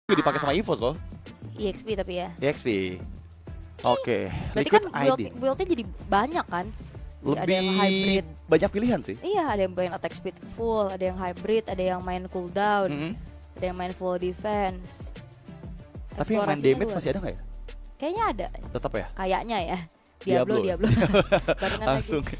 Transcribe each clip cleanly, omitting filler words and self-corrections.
juga dipakai sama EVOS loh. EXP tapi ya. EXP. Oke. Berarti Liquid kan ID. build-nya jadi banyak kan? Ada Lebih yang hybrid. banyak pilihan sih. Iya, ada yang main attack speed full, ada yang hybrid, ada yang main cooldown, ada yang main full defense. Tapi yang main Eksplorasinya damage luas. masih ada nggak ya? Kayaknya ada. Tetap ya? Kayaknya ya. Diablo. Diablo. Barengan Langsung. lagi.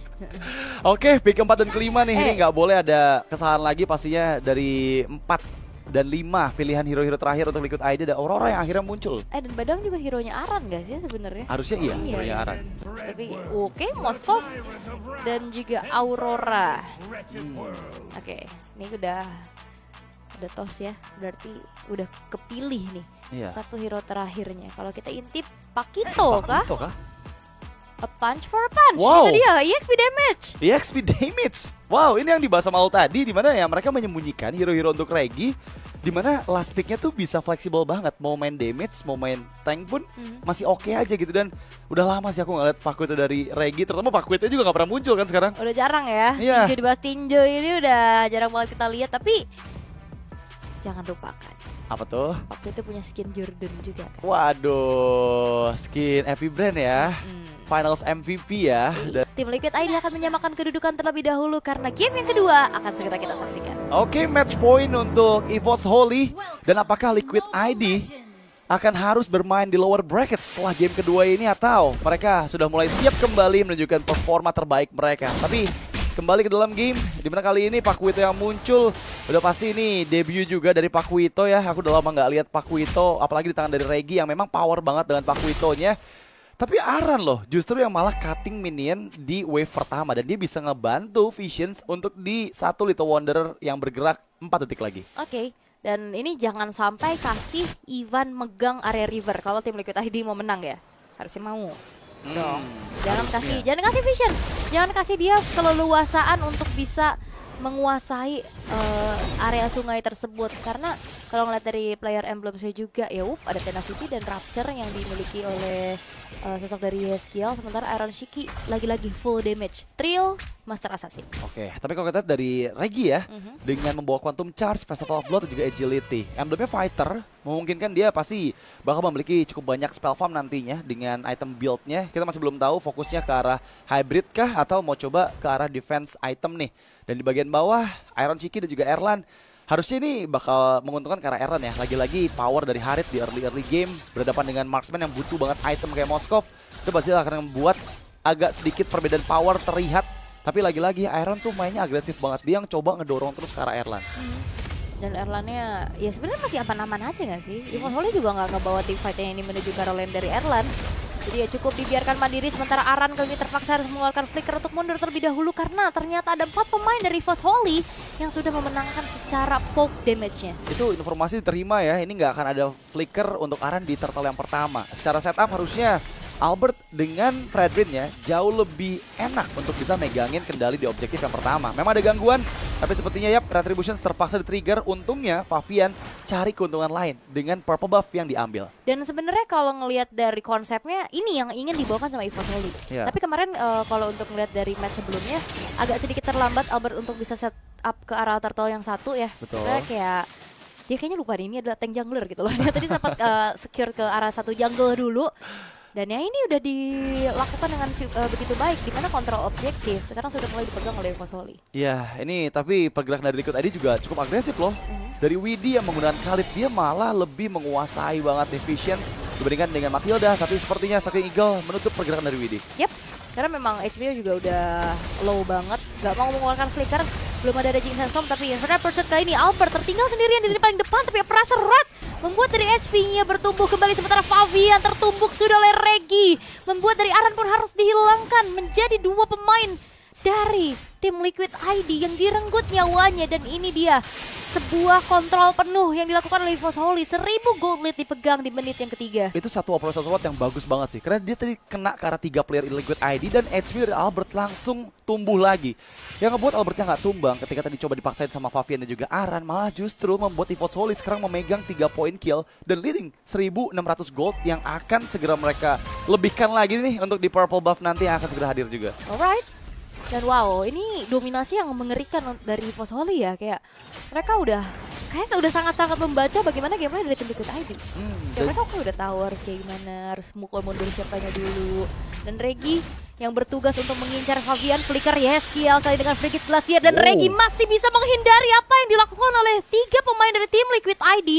Oke, pick keempat dan kelima nih. Ini Eh. nggak boleh ada kesalahan lagi pastinya dari 4 dan 5 pilihan hero-hero terakhir untuk Liquid ID. Ada Aurora yang akhirnya muncul. Dan Badang juga hero-nya Aran gak sih sebenarnya? Harusnya iya, hero-nya Aran. Tapi oke, Moskov dan juga Aurora. Oke, ini udah tos ya. Berarti udah kepilih nih. Iya. Satu hero terakhirnya. Kalau kita intip Pakito kah? Pakito kah? A punch for a punch. Wow. Itu dia, EXP damage. EXP damage. Wow, ini yang dibahas sama Ul tadi, di mana ya mereka menyembunyikan hero-hero untuk Regi, di mana last picknya tuh bisa fleksibel banget, mau main damage, mau main tank pun masih oke aja gitu. Dan udah lama sih aku ngeliat Pakito dari Regi, terutama Pakito juga gak pernah muncul kan sekarang. Udah jarang ya. Iya. Tinju di bawah tinju ini udah jarang banget kita lihat. Tapi jangan lupakan, Apa tuh? waktu itu punya skin Jordan juga kan. Waduh, skin Epic Brand ya, Finals MVP ya. Dan Tim Liquid ID akan menyamakan kedudukan terlebih dahulu karena game yang kedua akan segera kita saksikan. Oke, match point untuk EVOS Holy. Dan apakah Liquid ID akan harus bermain di lower bracket setelah game kedua ini, atau mereka sudah mulai siap kembali menunjukkan performa terbaik mereka? Tapi kembali ke dalam game, dimana kali ini Pakuito yang muncul. Udah pasti ini debut juga dari Pakuito ya. Aku udah lama nggak lihat Pakuito, apalagi di tangan dari Regi yang memang power banget dengan Pakuitonya. Tapi Aran loh justru yang malah cutting minion di wave pertama, dan dia bisa ngebantu Visions untuk di satu Little Wanderer yang bergerak 4 detik lagi. Oke, dan ini jangan sampai kasih Ivan megang area river kalau tim Liquid ID mau menang ya. Harusnya mau. Dong. Jangan kasih vision. Jangan kasih dia keleluasaan untuk bisa menguasai area sungai tersebut, karena kalau ngeliat dari player emblem saya juga ya ada Tenacity dan Rapture yang dimiliki oleh sosok dari Yeskiel, sementara Iron Shiki lagi-lagi full damage. Trill Master Assassin. Oke, tapi kalau kita lihat dari Regi ya, dengan membawa Quantum Charge, Festival of Blood dan juga Agility, emblemnya Fighter, memungkinkan dia pasti bakal memiliki cukup banyak spell farm nantinya dengan item build-nya. Kita masih belum tahu fokusnya ke arah hybrid kah atau mau coba ke arah defense item nih. Dan di bagian bawah, Iron Shiki dan juga Erlan, harusnya ini bakal menguntungkan ke arah Erlan ya. Lagi-lagi power dari Harit di early game berhadapan dengan marksman yang butuh banget item kayak Moskov. Itu pasti akan membuat agak sedikit perbedaan power terlihat. Tapi lagi-lagi Iron tuh mainnya agresif banget. Dia yang coba ngedorong terus ke arah Erlan. Dan Erlannya ya sebenarnya masih aman-aman aja gak sih? EVOS Holy juga gak ngebawa team fight-nya ini menuju ke arah lane dari Erlan. Jadi ya cukup dibiarkan mandiri, sementara Aran kali ini terpaksa harus mengeluarkan flicker untuk mundur terlebih dahulu karena ternyata ada 4 pemain dari EVOS Holy yang sudah memenangkan secara poke damage-nya. Itu informasi diterima ya, ini nggak akan ada flicker untuk Aran di turtle yang pertama. Secara setup harusnya Albert dengan Fredrin-nya jauh lebih enak untuk bisa megangin kendali di objektif yang pertama. Memang ada gangguan, tapi sepertinya ya Retribution terpaksa di-trigger. Untungnya Favian cari keuntungan lain dengan purple buff yang diambil. Dan sebenarnya kalau ngelihat dari konsepnya, ini yang ingin dibawakan sama EVOS Holy. Yeah. Tapi kemarin kalau untuk ngelihat dari match sebelumnya, agak sedikit terlambat Albert untuk bisa set up ke arah turtle yang satu ya. Betul. Karena kayak dia kayaknya lupa ini adalah tank jungler gitu loh. Dia tadi sempat secure ke arah satu jungle dulu. Dan ya ini udah dilakukan dengan begitu baik, dimana kontrol objektif sekarang sudah mulai dipegang oleh EVOS Holy. Iya, ini tapi pergerakan dari Liquid ID juga cukup agresif loh. Dari Widdy yang menggunakan Khalid, dia malah lebih menguasai banget Visions dibandingkan dengan Matilda. Tapi sepertinya Sucking Eagle menutup pergerakan dari Widdy. Yap, karena memang HP juga udah low banget, gak mau mengeluarkan flicker. Belum ada Jinx and Storm, tapi yang sebenarnya pursuit kali ini Albert tertinggal sendirian di paling depan, tapi perasa erat membuat dari SP-nya bertumbuh kembali, sementara Favian tertumbuk sudah oleh Regi, membuat dari Aran pun harus dihilangkan menjadi 2 pemain dari tim Liquid ID yang direnggut nyawanya. Dan ini dia sebuah kontrol penuh yang dilakukan oleh EVOS Holy. 1000 gold lead dipegang di menit yang ketiga. Itu satu operasi SWAT yang bagus banget sih, karena dia tadi kena ke arah 3 player Liquid ID dan HP dari Albert langsung tumbuh lagi. Yang ngebuat Albertnya nggak tumbang ketika tadi coba dipaksain sama Favian dan juga Aran, malah justru membuat EVOS Holy sekarang memegang 3 poin kill dan leading 1600 gold yang akan segera mereka lebihkan lagi nih untuk di purple buff nanti yang akan segera hadir juga. Alright. Dan wow, ini dominasi yang mengerikan dari EVOS Holy ya. Kayak mereka udah Kayaknya udah sangat-sangat membaca bagaimana gamenya dari tim Liquid ID. Ya mereka kan udah tahu harus kayak gimana, harus mukul mundur siapanya dulu. Dan Regi yang bertugas untuk mengincar Favian, flicker Yeskiel kali dengan Frigid Glacier, dan Regi masih bisa menghindari apa yang dilakukan oleh 3 pemain dari tim Liquid ID.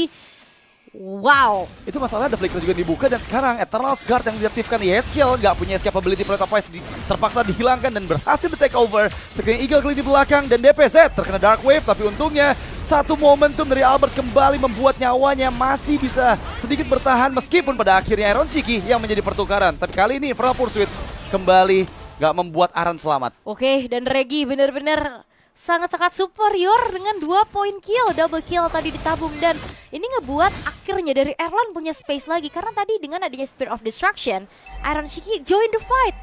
Wow. Itu masalah ada flicker juga dibuka, dan sekarang Eternal Guard yang diaktifkan Yeskiel nggak punya escapability, Plate of Ice terpaksa dihilangkan dan berhasil di take over. Screen Eagle kali di belakang dan DPZ terkena Dark Wave, tapi untungnya satu momentum dari Albert kembali membuat nyawanya masih bisa sedikit bertahan meskipun pada akhirnya Iron Shiki yang menjadi pertukaran. Tapi kali ini Infernal Pursuit kembali nggak membuat Aran selamat. Oke, dan Regi benar-benar sangat-sangat superior dengan 2 poin kill, double kill tadi ditabung, dan ini ngebuat akhirnya dari Erlan punya space lagi karena tadi dengan adanya Spear of Destruction, Iron Shiki join the fight.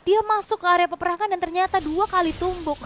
Dia masuk ke area peperangan dan ternyata 2 kali tumbuk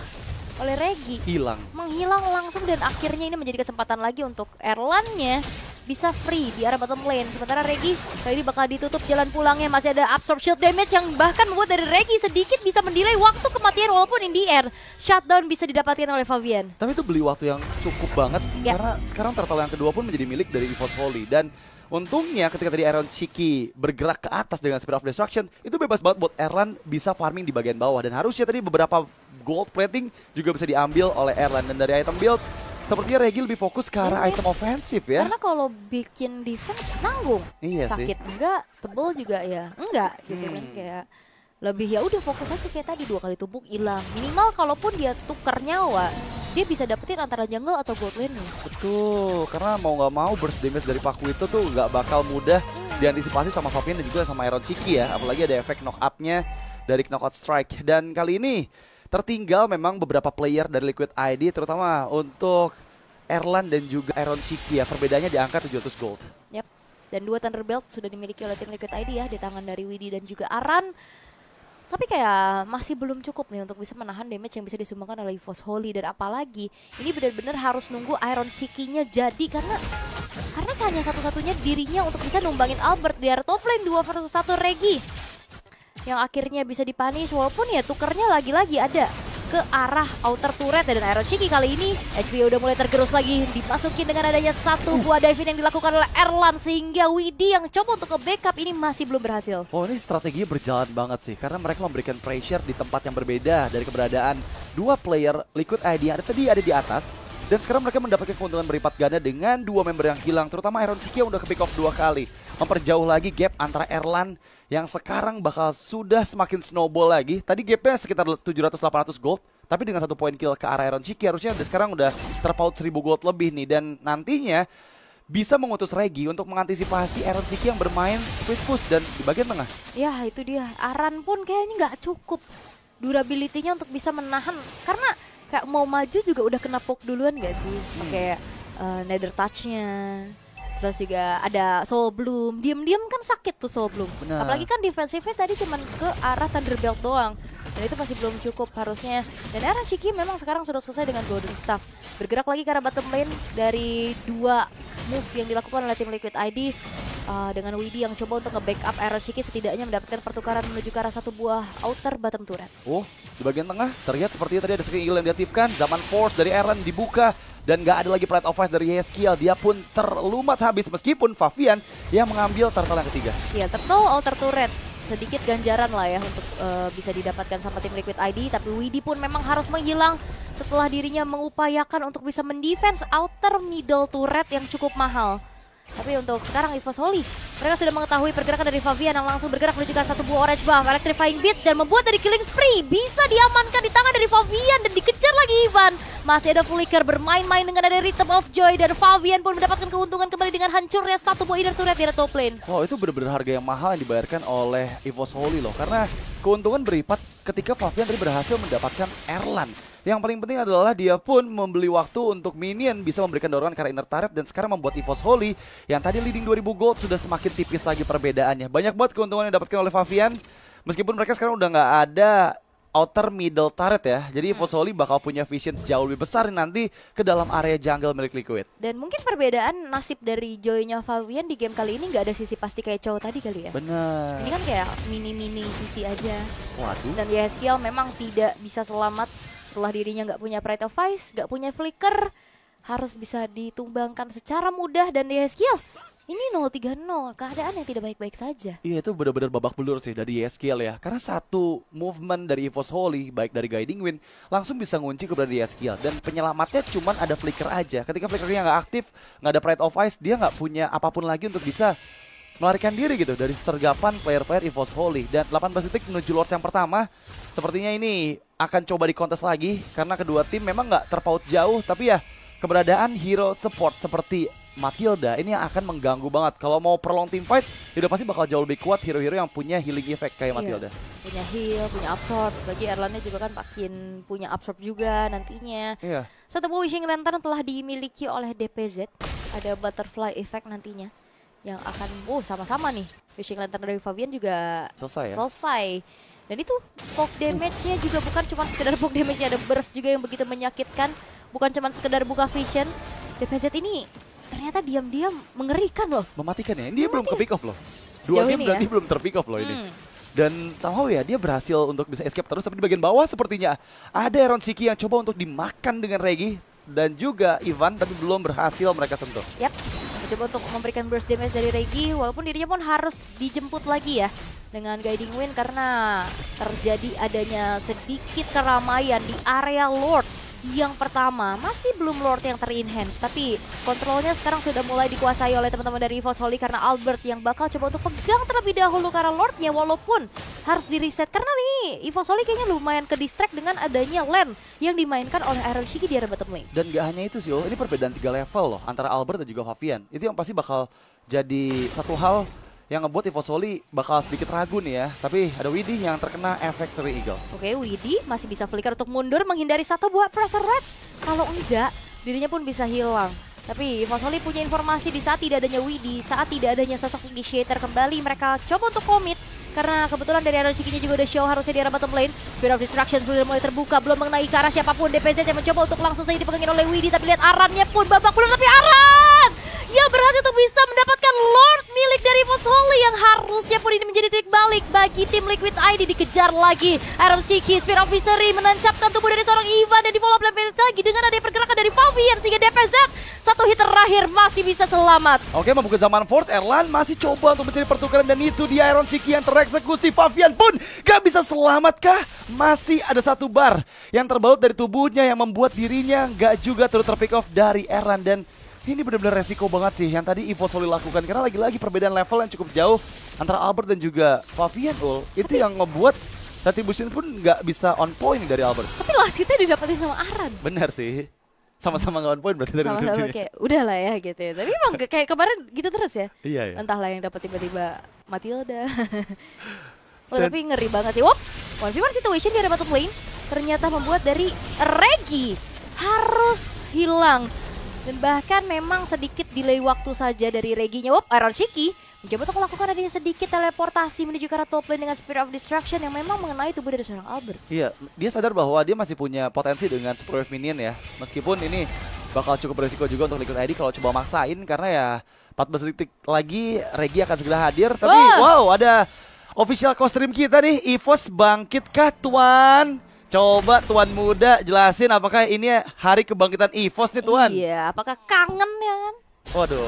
oleh Regi. Menghilang langsung, dan akhirnya ini menjadi kesempatan lagi untuk Erlannya bisa free di arah bottom lane. Sementara Regi kali ini bakal ditutup jalan pulangnya. Masih ada absorb shield damage yang bahkan membuat dari Regi sedikit bisa mendelay waktu kematian, walaupun in the air shutdown bisa didapatkan oleh Favian. Tapi itu beli waktu yang cukup banget karena sekarang turtle yang kedua pun menjadi milik dari EVOS Volley. Dan untungnya ketika tadi Iron Shiki bergerak ke atas dengan Spear of Destruction, itu bebas banget buat Erlan bisa farming di bagian bawah. Dan harusnya tadi beberapa gold plating juga bisa diambil oleh Erlan. Dan dari item builds, sepertinya Regi lebih fokus ke arah item ofensif ya. Karena kalau bikin defense nanggung, sakit sih. Enggak, tebel juga ya enggak gitu kan, kayak lebih ya udah fokus aja kayak tadi 2 kali tumbuk hilang. Minimal kalaupun dia tukar nyawa, dia bisa dapetin antara jungle atau gold lane. Betul, karena mau nggak mau burst damage dari Paku itu tuh nggak bakal mudah diantisipasi sama Favian dan juga sama Iron Shiki ya. Apalagi ada efek knock up-nya dari knockout strike. Dan kali ini tertinggal memang beberapa player dari Liquid ID, terutama untuk Erlan dan juga Iron Shiki ya. Perbedaannya di angka 700 gold. Yap. Dan 2 Thunderbelt sudah dimiliki oleh tim Liquid ID ya, di tangan dari Widi dan juga Aran. Tapi kayak masih belum cukup nih untuk bisa menahan damage yang bisa disumbangkan oleh EVOS Volley. Dan apalagi ini benar-benar harus nunggu Iron Shiki-nya jadi, karena hanya satu-satunya dirinya untuk bisa numbangin Albert di area top lane 2 versus 1 Regi. Yang akhirnya bisa dipunish, walaupun ya tukernya lagi-lagi ada ke arah outer turret. Dan Iron Shiki kali ini HP udah mulai tergerus lagi, dimasukin dengan adanya satu buah diving yang dilakukan oleh Erlan, sehingga Widi yang coba untuk ke-backup ini masih belum berhasil. Oh, ini strateginya berjalan banget sih, karena mereka memberikan pressure di tempat yang berbeda dari keberadaan 2 player Liquid ID yang tadi ada di atas. Dan sekarang mereka mendapatkan keuntungan berlipat ganda dengan 2 member yang hilang, terutama Iron Shiki yang udah ke pick off 2 kali. Memperjauh lagi gap antara Erlan yang sekarang bakal sudah semakin snowball lagi. Tadi gapnya sekitar 700-800 gold, tapi dengan 1 poin kill ke arah Iron Shiki harusnya sekarang udah terpaut 1000 gold lebih nih. Dan nantinya bisa mengutus Regi untuk mengantisipasi Iron Shiki yang bermain split push dan di bagian tengah. Ya itu dia, Aran pun kayaknya nggak cukup durability-nya untuk bisa menahan, karena kayak mau maju juga udah kena poke duluan gak sih? Kayak Nether Touch-nya. Terus juga ada Soul Bloom, diam-diam kan sakit tuh Soul Bloom. Benar. Apalagi kan defensifnya tadi cuman ke arah Thunderbelt doang. Dan itu masih belum cukup harusnya. Dan Iron Shiki memang sekarang sudah selesai dengan Golden Staff. Bergerak lagi ke arah bottom lane dari 2 move yang dilakukan oleh tim Liquid ID. Dengan Widi yang coba untuk nge-backup Iron Shiki, setidaknya mendapatkan pertukaran menuju ke arah 1 buah outer bottom turret. Oh, di bagian tengah terlihat sepertinya tadi ada Screen Eagle yang diaktifkan. Zaman Force dari Erlan dibuka. Dan gak ada lagi Plate of Ice dari Yeskiel. Dia pun terlumat habis meskipun Favian yang mengambil turtle yang ketiga. Iya, turtle outer turret. Sedikit ganjaran lah ya untuk bisa didapatkan sama tim Liquid ID. Tapi Widi pun memang harus menghilang setelah dirinya mengupayakan untuk bisa mendefense outer middle turret yang cukup mahal. Tapi untuk sekarang EVOS Volley, mereka sudah mengetahui pergerakan dari Favian yang langsung bergerak menuju ke 1 buah orange buff, electrifying beat, dan membuat dari killing spree bisa diamankan di tangan dari Favian dan dikejar lagi Ivan. Masih ada Flicker bermain-main dengan ada Rhythm of Joy, dan Favian pun mendapatkan keuntungan kembali dengan hancurnya 1 buah inner turret di top lane. Wow, itu benar-benar harga yang mahal yang dibayarkan oleh EVOS Volley loh, karena keuntungan berlipat ketika Favian tadi berhasil mendapatkan Erlan. Yang paling penting adalah dia pun membeli waktu untuk minion bisa memberikan dorongan ke arah inner turret, dan sekarang membuat EVOS Volley yang tadi leading 2000 gold sudah semakin tipis lagi perbedaannya. Banyak banget keuntungan yang didapatkan oleh Favian meskipun mereka sekarang udah nggak ada outer middle turret ya. Jadi EVOS Volley bakal punya vision jauh lebih besar nanti ke dalam area jungle milik Liquid. Dan mungkin perbedaan nasib dari Joy-nya Favian di game kali ini nggak ada sisi pasti kayak cowok tadi kali ya. Bener. Ini kan kayak mini-mini sisi aja. Waduh. Dan Yeskiel memang tidak bisa selamat setelah dirinya nggak punya Pride of Ice, nggak punya Flicker. harus bisa ditumbangkan secara mudah dan Yeskiel ini 0-3-0, keadaan yang tidak baik-baik saja. Iya, itu benar-benar babak belur sih dari Yeskiel ya. Karena satu movement dari EVOS Holy, baik dari Guiding Wind, langsung bisa ngunci keberadaan Yeskiel. Dan penyelamatnya cuman ada Flicker aja. Ketika Flickernya nggak aktif, nggak ada Pride of Ice, dia nggak punya apapun lagi untuk bisa melarikan diri gitu dari sergapan player-player EVOS Holy. Dan 18 detik menuju Lord yang pertama, sepertinya ini akan coba dikontes lagi. Karena kedua tim memang nggak terpaut jauh, tapi ya keberadaan hero support seperti Matilda ini yang akan mengganggu banget. Kalau mau prolong team fight, udah pasti bakal jauh lebih kuat hero-hero yang punya healing effect kayak Matilda. Punya heal, punya absorb. Bagi Erlannya juga kan makin punya absorb juga nantinya. Satu buah Wishing Lantern telah dimiliki oleh DPZ. Ada butterfly effect nantinya yang akan sama-sama nih. Wishing Lantern dari Fabian juga selesai. Dan itu poke damage-nya juga bukan cuma sekedar poke damage-nya, ada burst juga yang begitu menyakitkan. Bukan cuma sekedar buka vision. DPZ ini ternyata diam-diam mengerikan loh. Mematikan ya, dia belum ke pick off loh. Dua game berarti belum ter-pick off loh ini. Dan somehow ya dia berhasil untuk bisa escape terus. Tapi di bagian bawah sepertinya ada Aaron Siki yang coba untuk dimakan dengan Regi. Dan juga Ivan, tapi belum berhasil mereka sentuh. Coba untuk memberikan burst damage dari Regi. Walaupun dirinya pun harus dijemput lagi ya dengan Guiding Wind. Karena terjadi adanya sedikit keramaian di area Lord. Yang pertama, masih belum Lord yang ter-enhance, tapi kontrolnya sekarang sudah mulai dikuasai oleh teman-teman dari EVOS Holy karena Albert yang bakal coba untuk pegang terlebih dahulu karena Lordnya walaupun harus di-reset. Karena nih, EVOS Holy kayaknya lumayan ke-distract dengan adanya lane yang dimainkan oleh Aaron Shiki di area bottom lane. Dan gak hanya itu sih, ini perbedaan 3 level loh antara Albert dan juga Fabian. Itu yang pasti bakal jadi satu hal yang ngebuat EVOS Holy bakal sedikit ragu nih ya. Tapi ada Widih yang terkena efek Seri Eagle. Oke, Widih masih bisa flicker untuk mundur menghindari satu buah pressure red. Kalau enggak, dirinya pun bisa hilang. Tapi EVOS Holy punya informasi di saat tidak adanya Widih, saat tidak adanya sosok initiator kembali, mereka coba untuk komit. Karena kebetulan dari Aaron Shiki-nya juga udah show harusnya di arah bottom lane. Spear of Destruction sudah mulai terbuka, belum mengenai ke arah siapapun. DPZ yang mencoba untuk langsung saja dipegangin oleh Widih, tapi lihat Arannya pun babak belur, tapi Aran yang berhasil untuk bisa mendapatkan Lord milik dari EVOS Holy yang harusnya pun ini menjadi titik balik bagi tim Liquid ID. Dikejar lagi Aaron Shiki, Spear of Misery menancapkan tubuh dari seorang Ivan dan di follow up lagi dengan ada pergerakan dari Fabian sehingga DPZ satu hit terakhir masih bisa selamat. Oke, membuka zaman Force, Erlan masih coba untuk mencari pertukaran dan itu dia Aaron Shiki yang tereksekusi. Fabian pun gak bisa selamat kah? Masih ada satu bar yang terbaut dari tubuhnya yang membuat dirinya gak juga turut terpick off dari Erlan. Dan ini benar-benar resiko banget sih yang tadi EVOS Holy lakukan. Karena lagi-lagi perbedaan level yang cukup jauh antara Albert dan juga Fabian. Itu yang ngebuat Retribution pun gak bisa on point dari Albert. Tapi last hitnya didapetin sama Aran. Benar sih. Sama-sama gak on point berarti dari sama-sama kayak udahlah ya gitu ya. Tapi emang kayak kemarin gitu terus ya. Iya. Entahlah yang dapat tiba-tiba Matilda. Tapi ngeri banget sih. 1v1 situation di area bottom lane ternyata membuat dari Regi harus hilang. Dan bahkan memang sedikit delay waktu saja dari Reginya. Aaron Shiki mencoba untuk melakukan adanya sedikit teleportasi menuju ke arah top lane dengan Spear of Destruction yang memang mengenai tubuh dari seorang Albert. Iya, dia sadar bahwa dia masih punya potensi dengan Super Wave Minion ya. Meskipun ini bakal cukup berisiko juga untuk Liquid ID kalau coba maksain. Karena ya 14 detik lagi Regi akan segera hadir. Tapi ada official co-stream kita nih. EVOS bangkitkah Tuan? Coba Tuan muda jelasin apakah ini hari kebangkitan EVOS nih Tuan? Iya, apakah kangen ya kan? Waduh,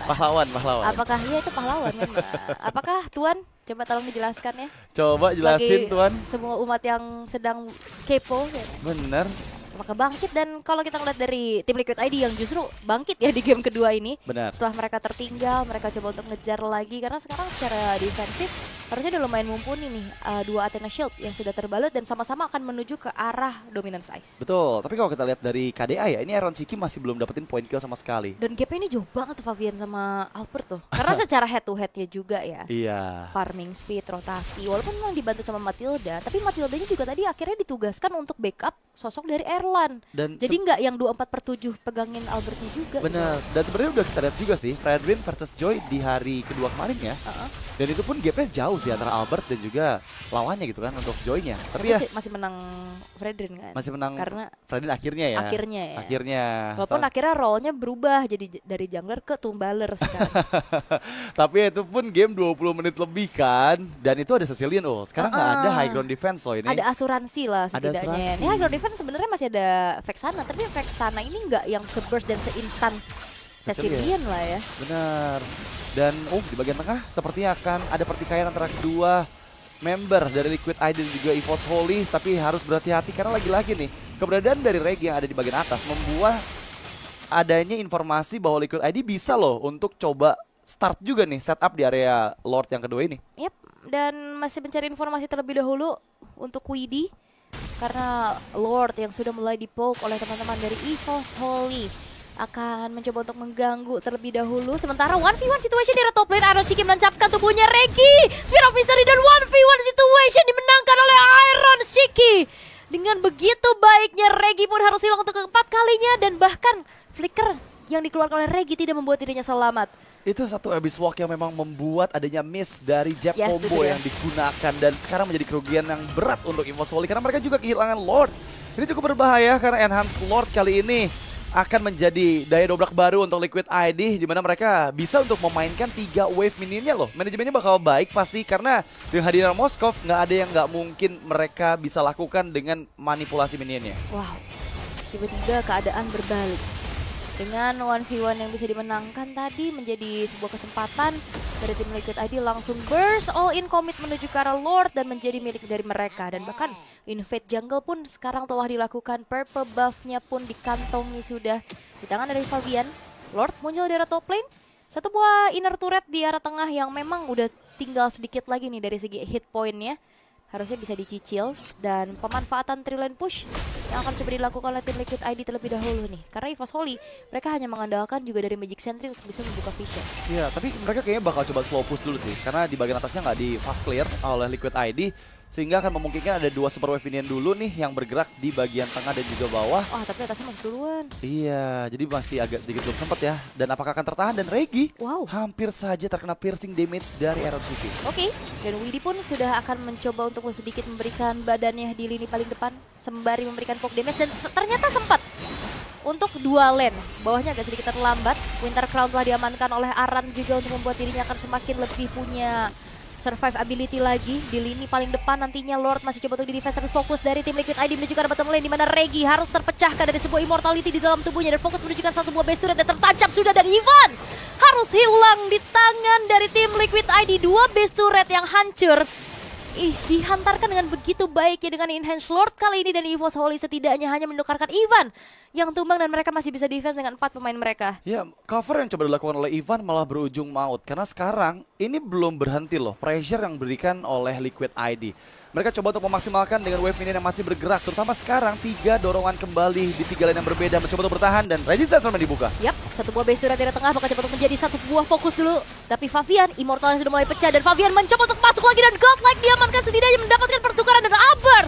pahlawan. Apakah iya itu pahlawan memang? Apakah Tuan? Coba tolong dijelaskan ya. Coba jelasin bagi Tuan. semua umat yang sedang kepo. Ya. Bener. Apakah bangkit, dan kalau kita ngeliat dari tim Liquid ID yang justru bangkit ya di game kedua ini. Benar. Setelah mereka tertinggal, mereka coba untuk ngejar lagi karena sekarang secara defensif harusnya udah lumayan mumpuni nih. Dua Athena Shield yang sudah terbalut dan sama-sama akan menuju ke arah Dominance Ice. Betul, tapi kalau kita lihat dari KDA ya, ini Aaron Shiki masih belum dapetin point kill sama sekali. Dan gapnya ini jauh banget tuh Fabian sama Albert tuh. Karena secara head to headnya juga ya. Iya. Farming speed, rotasi, walaupun memang dibantu sama Matilda, tapi Matildanya juga tadi akhirnya ditugaskan untuk backup sosok dari Erlan. Dan jadi nggak yang 24/7 pegangin Albertnya juga. Bener, gitu. Dan sebenarnya udah kita lihat juga sih Fredrin versus Joy di hari kedua kemarin ya. Dan itu pun gapnya jauh sih antara Albert dan juga lawannya gitu kan untuk Joy-nya. Tapi ya masih menang Fredrin kan. Masih menang karena Fredrin akhirnya ya. Akhirnya. Walaupun akhirnya role-nya berubah jadi dari jungler ke tumbaler sekarang. Tapi itu pun game 20 menit lebih kan. Dan itu ada Sicilian sekarang nggak ada high ground defense loh ini. Ada asuransi lah setidaknya. Ini high ground defense sebenarnya masih ada Vexana, tapi Vexana ini nggak yang se-burst dan se-instan Cecilian lah ya. Benar. Dan di bagian tengah sepertinya akan ada pertikaian antara kedua member dari Liquid ID dan juga EVOS Holy, tapi harus berhati-hati karena lagi-lagi nih keberadaan dari Regi yang ada di bagian atas membuat adanya informasi bahwa Liquid ID bisa loh untuk coba start juga nih setup di area Lord yang kedua ini. Yap, dan masih mencari informasi terlebih dahulu untuk Widdy karena Lord yang sudah mulai dipoke oleh teman-teman dari EVOS Holy akan mencoba untuk mengganggu terlebih dahulu. Sementara 1v1 situation di top lane, Iron Shiki menancapkan tubuhnya Regi. Spear of Misery dan 1v1 situation dimenangkan oleh Iron Shiki. Dengan begitu baiknya Regi pun harus hilang untuk keempat kalinya, dan bahkan flicker yang dikeluarkan oleh Regi tidak membuat dirinya selamat. Itu satu Abyss Walk yang memang membuat adanya miss dari jab combo yang digunakan, dan sekarang menjadi kerugian yang berat untuk EVOS Holy karena mereka juga kehilangan Lord. Ini cukup berbahaya karena Enhanced Lord kali ini akan menjadi daya dobrak baru untuk Liquid ID, di mana mereka bisa untuk memainkan 3 wave minionnya loh. Manajemennya bakal baik pasti karena dengan hadiran Moskov nggak ada yang nggak mungkin mereka bisa lakukan dengan manipulasi minionnya. Wow, tiba-tiba keadaan berbalik. Dengan 1v1 yang bisa dimenangkan tadi menjadi sebuah kesempatan dari tim Liquid ID langsung burst all in commit menuju ke arah Lord dan menjadi milik dari mereka. Dan bahkan invade jungle pun sekarang telah dilakukan, purple buff-nya pun dikantongi sudah di tangan dari Fabian. Lord muncul di arah top lane, satu buah inner turret di arah tengah yang memang udah tinggal sedikit lagi nih dari segi hit point-nya. Harusnya bisa dicicil, dan pemanfaatan tri-lane push yang akan coba dilakukan oleh tim Liquid ID terlebih dahulu nih. Karena EVOS Holy mereka hanya mengandalkan juga dari Magic Sentry untuk bisa membuka vision. Iya, tapi mereka kayaknya bakal coba slow push dulu sih, karena di bagian atasnya nggak di fast clear oleh Liquid ID, sehingga akan memungkinkan ada 2 super wave minion dulu nih yang bergerak di bagian tengah dan juga bawah. Wah, tapi atasnya masuk duluan. Iya, jadi masih agak sedikit belum sempat ya. Dan apakah akan tertahan? Dan Regi hampir saja terkena piercing damage dari Iron Shiki. Oke, dan Widdy pun sudah akan mencoba untuk sedikit memberikan badannya di lini paling depan sembari memberikan poke damage, dan ternyata sempat untuk 2 lane. Bawahnya agak sedikit terlambat. Winter Crown telah diamankan oleh Aran juga untuk membuat dirinya akan semakin lebih punya survive ability lagi di lini paling depan. Nantinya Lord masih coba untuk di-defense, tapi fokus dari tim Liquid ID menuju ke arah bottom lane, di mana Regi harus terpecahkan dari sebuah immortality di dalam tubuhnya dan fokus menuju ke satu buah base turret dan tertancap sudah, dan Ivan harus hilang di tangan dari tim Liquid ID. 2 base turret yang hancur dihantarkan dengan begitu baiknya dengan Enhanced Lord kali ini, dan EVOS Holy setidaknya hanya menukarkan Ivan yang tumbang dan mereka masih bisa defense dengan 4 pemain mereka. Ya, cover yang coba dilakukan oleh Ivan malah berujung maut karena sekarang ini belum berhenti loh pressure yang diberikan oleh Liquid ID. Mereka coba untuk memaksimalkan dengan wave minion yang masih bergerak, terutama sekarang 3 dorongan kembali di 3 lane yang berbeda, mencoba untuk bertahan, dan Regis Sensor dibuka. Yap, satu buah base turret di tengah bakal coba untuk menjadi satu buah fokus dulu. Tapi Fabian, immortalnya sudah mulai pecah, dan Fabian mencoba untuk masuk lagi, dan Godlike diamankan setidaknya mendapatkan pertukaran, dan Aber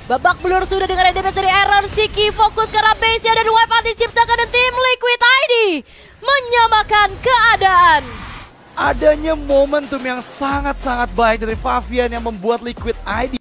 babak belur sudah dengan damage dari Iron Shiki. Fokus ke arah base-nya dan wipe out diciptakan, dan tim Liquid ID menyamakan keadaan. Adanya momentum yang sangat-sangat baik dari Fabian yang membuat Liquid ID